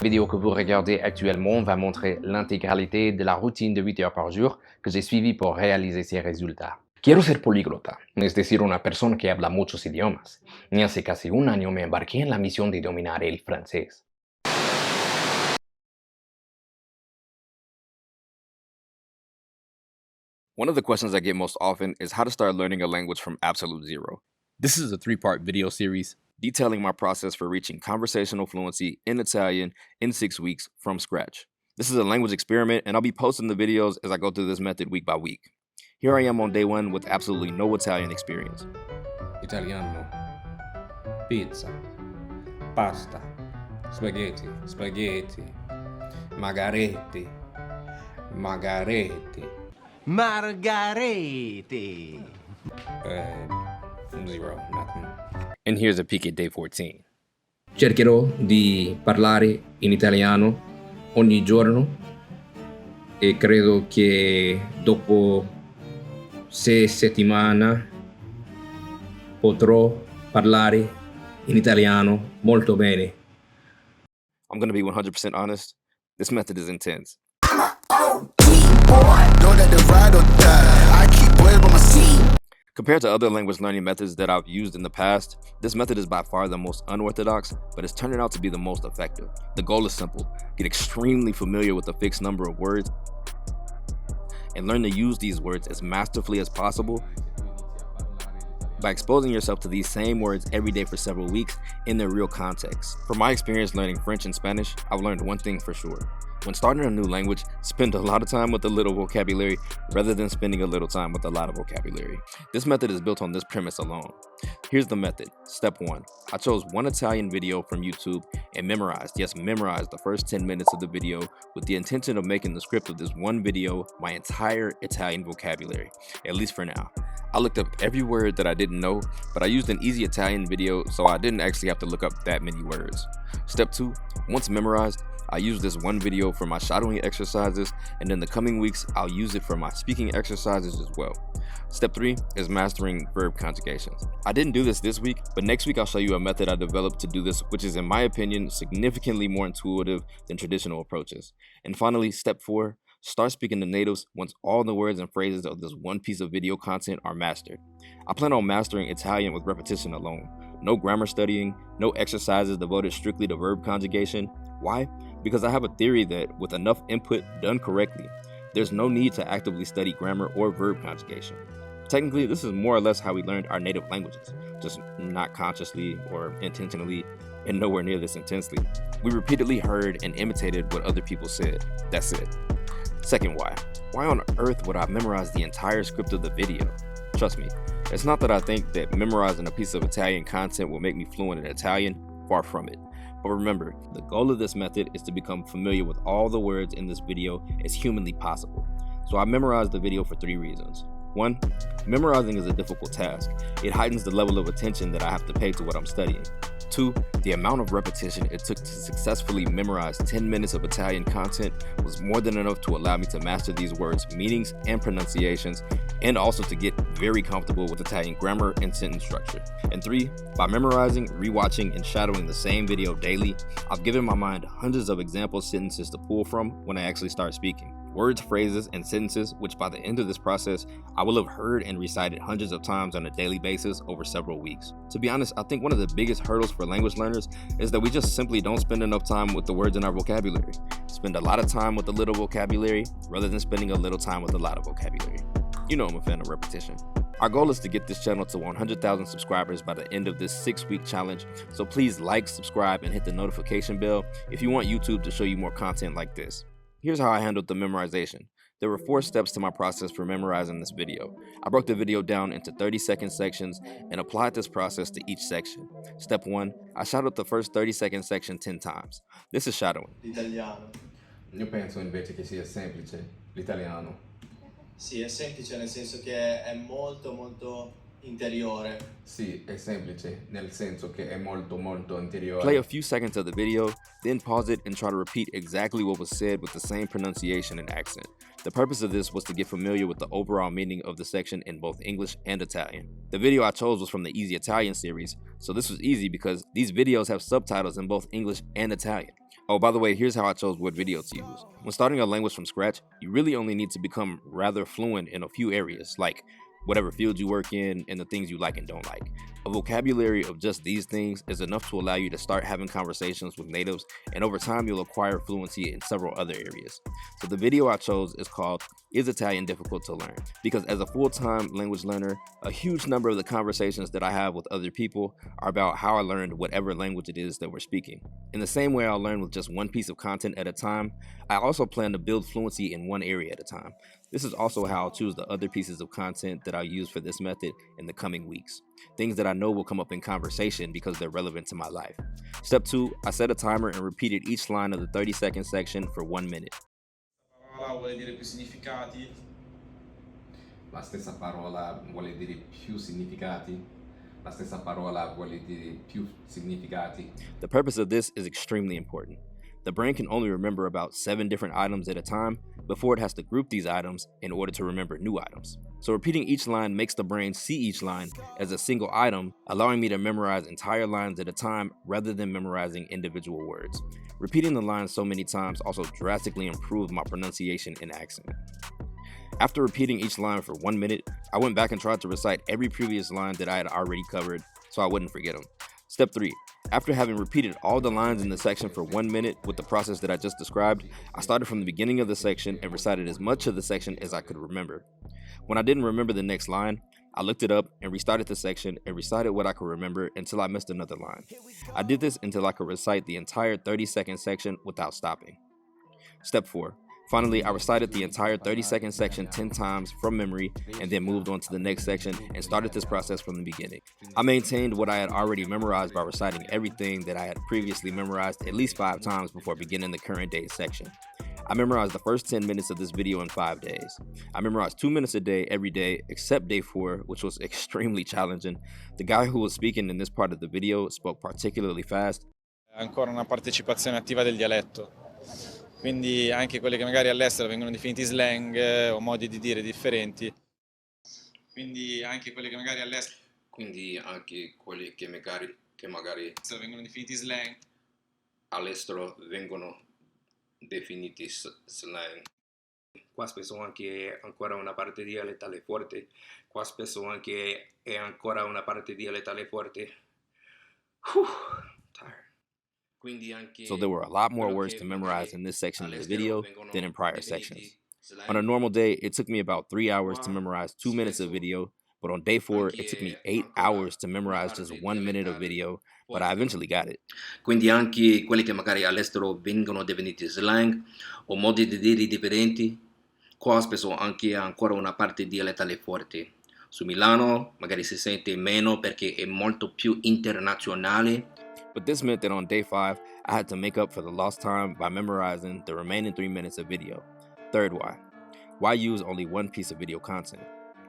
vidéo que vous regardez actuellement va montrer l'intégralité de la routine de 8 heures par jour que j'ai suivie pour réaliser ces résultats. Quiero ser políglota, es decir, una persona que habla muchos idiomas. Y hace casi un año me embarqué en la misión de dominar el francés. One of the questions I get most often is how to start learning a language from absolute zero. This is a 3-part video series detailing my process for reaching conversational fluency in Italian in 6 weeks from scratch. This is a language experiment, and I'll be posting the videos as I go through this method week by week. Here I am on day 1 with absolutely no Italian experience. Italiano, pizza, pasta, spaghetti, spaghetti, margaretti, margaretti. Margarete. Zero, nothing. And here's a peek at day 14. Cercherò di parlare in italiano ogni giorno e credo che dopo 6 settimane potrò parlare in italiano molto bene. I'm going to be 100% honest. This method is intense. Compared to other language learning methods that I've used in the past, this method is by far the most unorthodox, but it's turning out to be the most effective. The goal is simple: get extremely familiar with a fixed number of words and learn to use these words as masterfully as possible by exposing yourself to these same words every day for several weeks in their real context. From my experience learning French and Spanish, I've learned one thing for sure. When starting a new language, spend a lot of time with a little vocabulary rather than spending a little time with a lot of vocabulary. This method is built on this premise alone. Here's the method. Step 1. I chose one Italian video from YouTube and memorized the first 10 minutes of the video with the intention of making the script of this one video my entire Italian vocabulary, at least for now. I looked up every word that I didn't know, but I used an easy Italian video, so I didn't actually have to look up that many words. Step 2. Once memorized, I use this one video for my shadowing exercises, and in the coming weeks, I'll use it for my speaking exercises as well. Step 3 is mastering verb conjugations. I didn't do this week, but next week I'll show you a method I developed to do this, which is in my opinion significantly more intuitive than traditional approaches. And finally, step 4, start speaking to natives once all the words and phrases of this one piece of video content are mastered. I plan on mastering Italian with repetition alone. No grammar studying, no exercises devoted strictly to verb conjugation. Why? Because I have a theory that with enough input done correctly, there's no need to actively study grammar or verb conjugation. Technically, this is more or less how we learned our native languages, just not consciously or intentionally, and nowhere near this intensely. We repeatedly heard and imitated what other people said. That's it. Second why. Why on earth would I memorize the entire script of the video? Trust me, it's not that I think that memorizing a piece of Italian content will make me fluent in Italian, far from it. But remember, the goal of this method is to become familiar with all the words in this video as humanly possible. So I memorized the video for 3 reasons. 1, memorizing is a difficult task. It heightens the level of attention that I have to pay to what I'm studying. 2, the amount of repetition it took to successfully memorize 10 minutes of Italian content was more than enough to allow me to master these words' meanings and pronunciations, and also to get very comfortable with Italian grammar and sentence structure. And 3, by memorizing, rewatching, and shadowing the same video daily, I've given my mind hundreds of example sentences to pull from when I actually start speaking. Words, phrases, and sentences which by the end of this process, I will have heard and recited hundreds of times on a daily basis over several weeks. To be honest, I think one of the biggest hurdles for language learners is that we just simply don't spend enough time with the words in our vocabulary. Spend a lot of time with a little vocabulary rather than spending a little time with a lot of vocabulary. You know I'm a fan of repetition. Our goal is to get this channel to 100,000 subscribers by the end of this 6-week challenge, so please like, subscribe, and hit the notification bell if you want YouTube to show you more content like this. Here's how I handled the memorization. There were 4 steps to my process for memorizing this video. I broke the video down into 30-second sections and applied this process to each section. Step 1, I shadowed the first 30-second section 10 times. This is shadowing. L'italiano. Io penso invece che sia semplice l'italiano. Sì, è semplice nel senso che è molto interiore. Sì, è semplice nel senso che è molto interiore. Play a few seconds of the video, then pause it and try to repeat exactly what was said with the same pronunciation and accent. The purpose of this was to get familiar with the overall meaning of the section in both English and Italian. The video I chose was from the Easy Italian series, so this was easy because these videos have subtitles in both English and Italian. Oh, by the way, here's how I chose what video to use. When starting a language from scratch, you really only need to become rather fluent in a few areas, like whatever field you work in and the things you like and don't like. A vocabulary of just these things is enough to allow you to start having conversations with natives, and over time you'll acquire fluency in several other areas. So the video I chose is called "Is Italian Difficult to Learn?" Because as a full-time language learner, a huge number of the conversations that I have with other people are about how I learned whatever language it is that we're speaking. In the same way I'll learn with just one piece of content at a time, I also plan to build fluency in one area at a time. This is also how I'll choose the other pieces of content that I'll use for this method in the coming weeks. Things that I know will come up in conversation because they're relevant to my life. Step 2, I set a timer and repeated each line of the 30-second section for 1 minute. Parola vuole dire più significati. La stessa parola vuole dire più significati. La stessa parola vuole dire più significati. The purpose of this is extremely important. The brain can only remember about 7 different items at a time before it has to group these items in order to remember new items. So repeating each line makes the brain see each line as a single item, allowing me to memorize entire lines at a time rather than memorizing individual words. Repeating the lines so many times also drastically improved my pronunciation and accent. After repeating each line for 1 minute, I went back and tried to recite every previous line that I had already covered so I wouldn't forget them. Step 3. After having repeated all the lines in the section for 1 minute with the process that I just described, I started from the beginning of the section and recited as much of the section as I could remember. When I didn't remember the next line, I looked it up and restarted the section and recited what I could remember until I missed another line. I did this until I could recite the entire 30-second section without stopping. Step 4. Finally, I recited the entire 30-second section 10 times from memory and then moved on to the next section and started this process from the beginning. I maintained what I had already memorized by reciting everything that I had previously memorized at least 5 times before beginning the current day section. I memorized the first 10 minutes of this video in 5 days. I memorized 2 minutes a day every day except day 4, which was extremely challenging. The guy who was speaking in this part of the video spoke particularly fast. Ancora una partecipazione attiva del dialetto. Quindi anche quelli che magari all'estero vengono definiti slang o modi di dire differenti. Quindi anche quelli che magari all'estero vengono definiti slang. All'estero vengono definiti slang. Qua spesso anche è ancora una parte dialettale forte. Qua spesso anche è ancora una parte dialettale forte. Tired. So there were a lot more words to memorize in this section of the video than in prior sections. On a normal day, it took me about 3 hours to memorize 2 minutes of video, but on day 4, it took me 8 hours to memorize just 1 minute of video, but I eventually got it. Quindi anche quelli che magari all'estero vengono definiti slang o modi di dire differenti, qua spesso anche ancora una parte dialettale forte. Su Milano magari si sente meno perché è molto più internazionale. But this meant that on day 5, I had to make up for the lost time by memorizing the remaining 3 minutes of video. Third why. Why use only one piece of video content?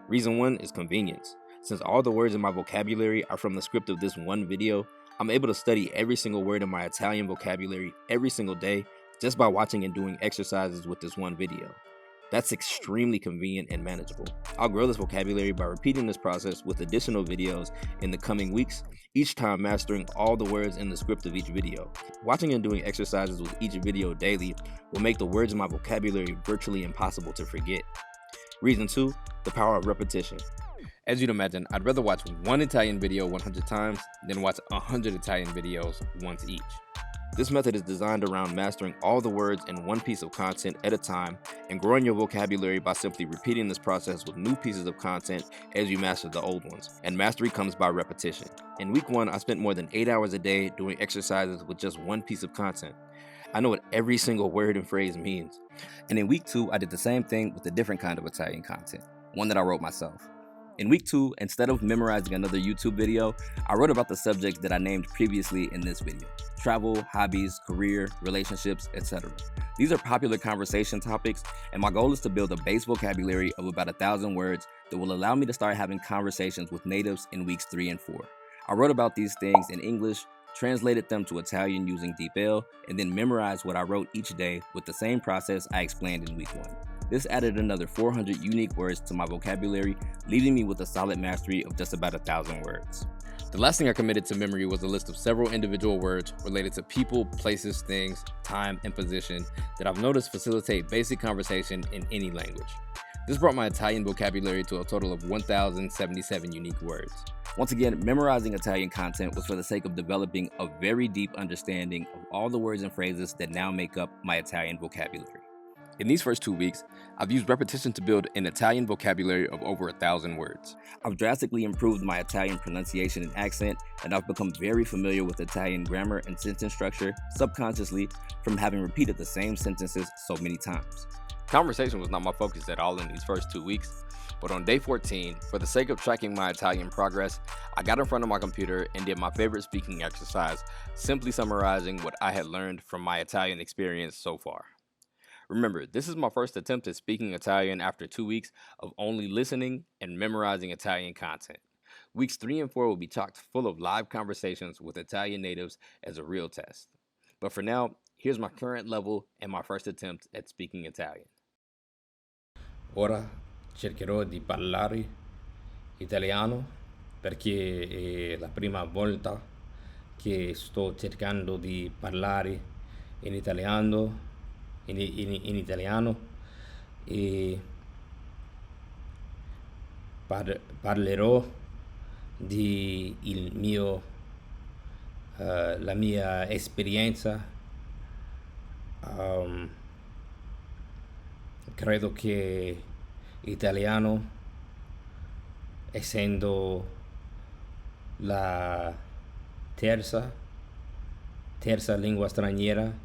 Reason 1 is convenience. Since all the words in my vocabulary are from the script of this one video, I'm able to study every single word in my Italian vocabulary every single day just by watching and doing exercises with this one video. That's extremely convenient and manageable. I'll grow this vocabulary by repeating this process with additional videos in the coming weeks, each time mastering all the words in the script of each video. Watching and doing exercises with each video daily will make the words in my vocabulary virtually impossible to forget. Reason 2, the power of repetition. As you'd imagine, I'd rather watch one Italian video 100 times than watch 100 Italian videos once each. This method is designed around mastering all the words in one piece of content at a time and growing your vocabulary by simply repeating this process with new pieces of content as you master the old ones. And mastery comes by repetition. In week 1, I spent more than 8 hours a day doing exercises with just one piece of content. I know what every single word and phrase means. And in week 2, I did the same thing with a different kind of Italian content, one that I wrote myself. In week 2, instead of memorizing another YouTube video, I wrote about the subjects that I named previously in this video: travel, hobbies, career, relationships, etc. These are popular conversation topics, and my goal is to build a base vocabulary of about 1,000 words that will allow me to start having conversations with natives in weeks 3 and 4. I wrote about these things in English, translated them to Italian using DeepL, and then memorized what I wrote each day with the same process I explained in week 1. This added another 400 unique words to my vocabulary, leaving me with a solid mastery of just about 1,000 words. The last thing I committed to memory was a list of several individual words related to people, places, things, time, and position that I've noticed facilitate basic conversation in any language. This brought my Italian vocabulary to a total of 1,077 unique words. Once again, memorizing Italian content was for the sake of developing a very deep understanding of all the words and phrases that now make up my Italian vocabulary. In these first 2 weeks, I've used repetition to build an Italian vocabulary of over 1,000 words. I've drastically improved my Italian pronunciation and accent, and I've become very familiar with Italian grammar and sentence structure subconsciously from having repeated the same sentences so many times. Conversation was not my focus at all in these first 2 weeks, but on day 14, for the sake of tracking my Italian progress, I got in front of my computer and did my favorite speaking exercise, simply summarizing what I had learned from my Italian experience so far. Remember, this is my first attempt at speaking Italian after 2 weeks of only listening and memorizing Italian content. Weeks 3 and 4 will be chock full of live conversations with Italian natives as a real test. But for now, here's my current level and my first attempt at speaking Italian. Ora cercherò di parlare italiano perché è la prima volta che sto cercando di parlare in italiano, in italiano e parlerò di la mia esperienza. Credo che italiano, essendo la terza lingua straniera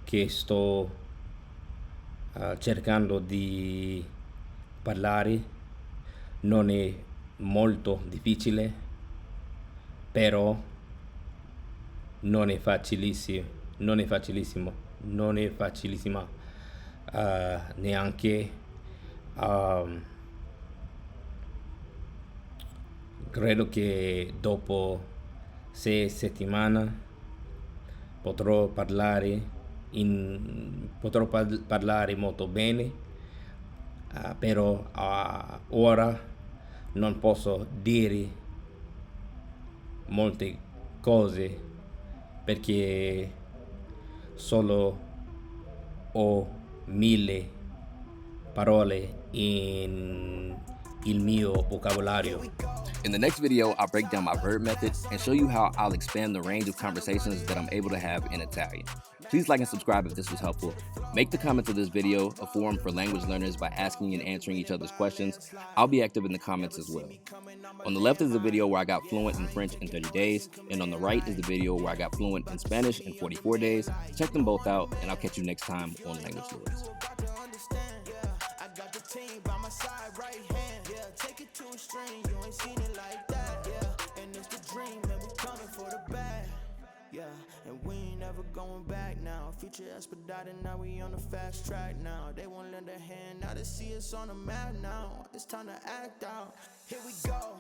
che sto cercando di parlare, non è molto difficile, però non è facilissima neanche. Credo che dopo 6 settimane potrò parlare molto bene, però ora non posso dire molte cose perché solo ho 1000 parole in il mio vocabolario. In the next video, I'll break down my verb method and show you how I'll expand the range of conversations that I'm able to have in Italian. Please like and subscribe if this was helpful. Make the comments of this video a forum for language learners by asking and answering each other's questions. I'll be active in the comments as well. On the left is the video where I got fluent in French in 30 days, and on the right is the video where I got fluent in Spanish in 44 days. Check them both out, and I'll catch you next time on Language Lords. Take it to a string, you ain't seen it like that, yeah. And it's the dream, and we coming for the bag, yeah. And we ain't never going back now. Future expedited, now we on the fast track now. They won't lend a hand, now they see us on the map now. It's time to act out. Here we go.